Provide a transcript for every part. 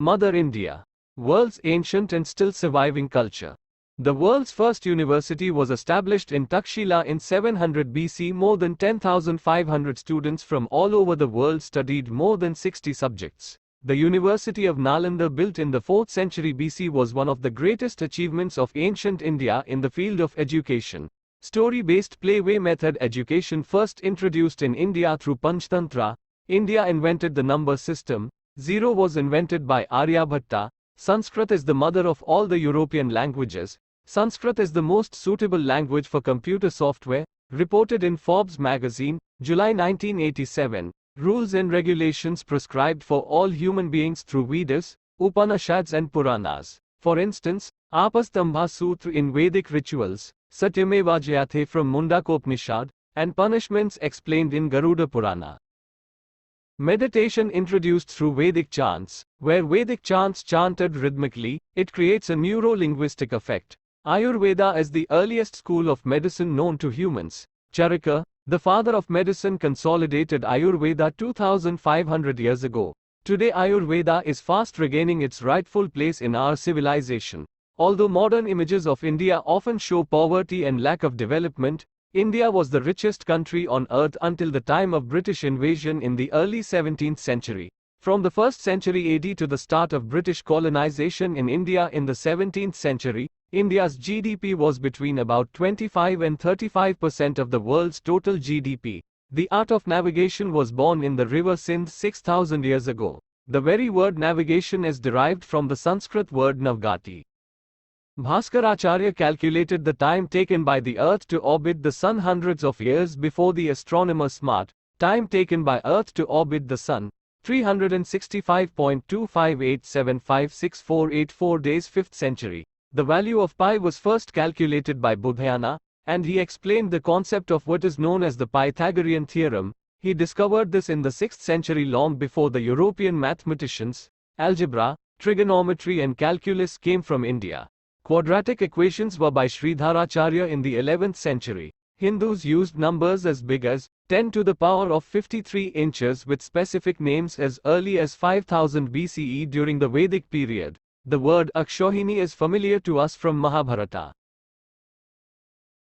Mother India. World's ancient and still surviving culture. The world's first university was established in Takshila in 700 BC. More than 10,500 students from all over the world studied more than 60 subjects. The University of Nalanda, built in the 4th century BC, was one of the greatest achievements of ancient India in the field of education. Story-based playway method education first introduced in India through Panchtantra. India invented the number system. Zero was invented by Aryabhatta. Sanskrit is the mother of all the European languages. Sanskrit is the most suitable language for computer software. Reported in Forbes magazine, July 1987. Rules and regulations prescribed for all human beings through Vedas, Upanishads and Puranas. For instance, Apastambha Sutra in Vedic rituals, Satyameva Jayate from Mundakopnishad, and punishments explained in Garuda Purana. Meditation introduced through Vedic chants. Where Vedic chants chanted rhythmically, it creates a neuro-linguistic effect. Ayurveda is the earliest school of medicine known to humans. Charaka, the father of medicine, consolidated Ayurveda 2500 years ago. Today Ayurveda is fast regaining its rightful place in our civilization. Although modern images of India often show poverty and lack of development, India was the richest country on earth until the time of British invasion in the early 17th century. From the 1st century AD to the start of British colonization in India in the 17th century, India's GDP was between about 25 and 35% of the world's total GDP. The art of navigation was born in the river Sindh 6,000 years ago. The very word navigation is derived from the Sanskrit word navgati. Bhaskaracharya calculated the time taken by the Earth to orbit the Sun hundreds of years before the astronomer Smart. Time taken by Earth to orbit the Sun, 365.258756484 days. 5th century. The value of pi was first calculated by Bodhayana, and he explained the concept of what is known as the Pythagorean theorem. He discovered this in the 6th century, long before the European mathematicians. Algebra, trigonometry and calculus came from India. Quadratic equations were by Sridharacharya in the 11th century. Hindus used numbers as big as 10 to the power of 53 inches with specific names as early as 5000 BCE during the Vedic period. The word Akshohini is familiar to us from Mahabharata.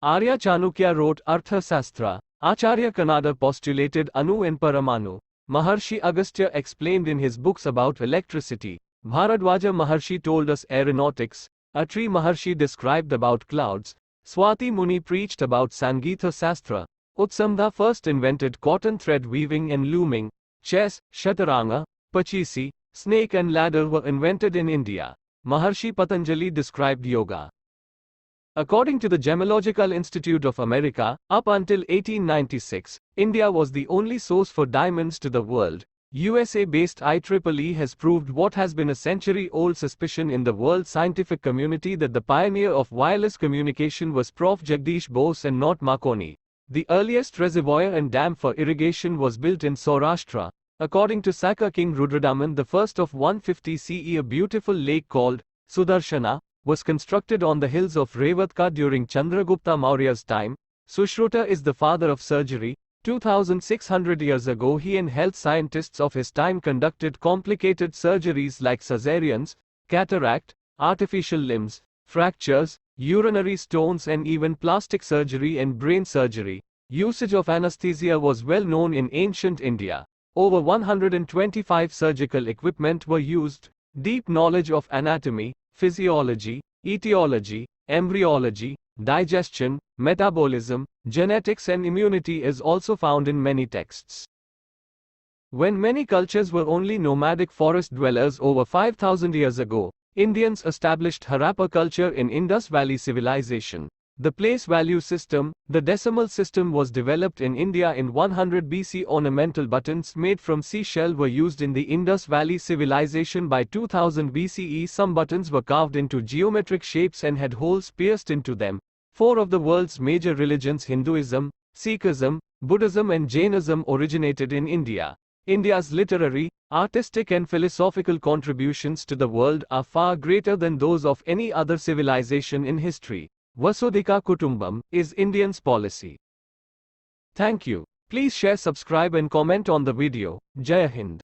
Arya Chanukya wrote Arthasastra. Acharya Kanada postulated Anu and Paramanu. Maharshi Agastya explained in his books about electricity. Bharadwaja Maharshi told us aeronautics. Atri Maharshi described about clouds. Swati Muni preached about Sangeetha Sastra. Utsamda first invented cotton thread weaving and looming. Chess, Shataranga, Pachisi, snake and ladder were invented in India. Maharshi Patanjali described yoga. According to the Gemological Institute of America, up until 1896, India was the only source for diamonds to the world. USA-based IEEE has proved what has been a century-old suspicion in the world scientific community, that the pioneer of wireless communication was Prof. Jagdish Bose and not Marconi. The earliest reservoir and dam for irrigation was built in Saurashtra. According to Saka King Rudradaman I of 150 CE, a beautiful lake called Sudarshana was constructed on the hills of Revatka during Chandragupta Maurya's time. Sushruta is the father of surgery. 2600 years ago, he and health scientists of his time conducted complicated surgeries like caesareans, cataract, artificial limbs, fractures, urinary stones and even plastic surgery and brain surgery. Usage of anesthesia was well known in ancient India. Over 125 surgical equipment were used. Deep knowledge of anatomy, physiology, etiology, embryology, digestion, metabolism, genetics and immunity is also found in many texts. When many cultures were only nomadic forest dwellers over 5000 years ago, Indians established Harappa culture in Indus Valley civilization. The place value system, the decimal system, was developed in India in 100 BC. Ornamental buttons made from seashell were used in the Indus Valley civilization by 2000 BCE. Some buttons were carved into geometric shapes and had holes pierced into them. Four of the world's major religions, Hinduism, Sikhism, Buddhism and Jainism, originated in India. India's literary, artistic and philosophical contributions to the world are far greater than those of any other civilization in history. Vasudhika Kutumbam is Indians' policy. Thank you. Please share, subscribe and comment on the video. Jai Hind.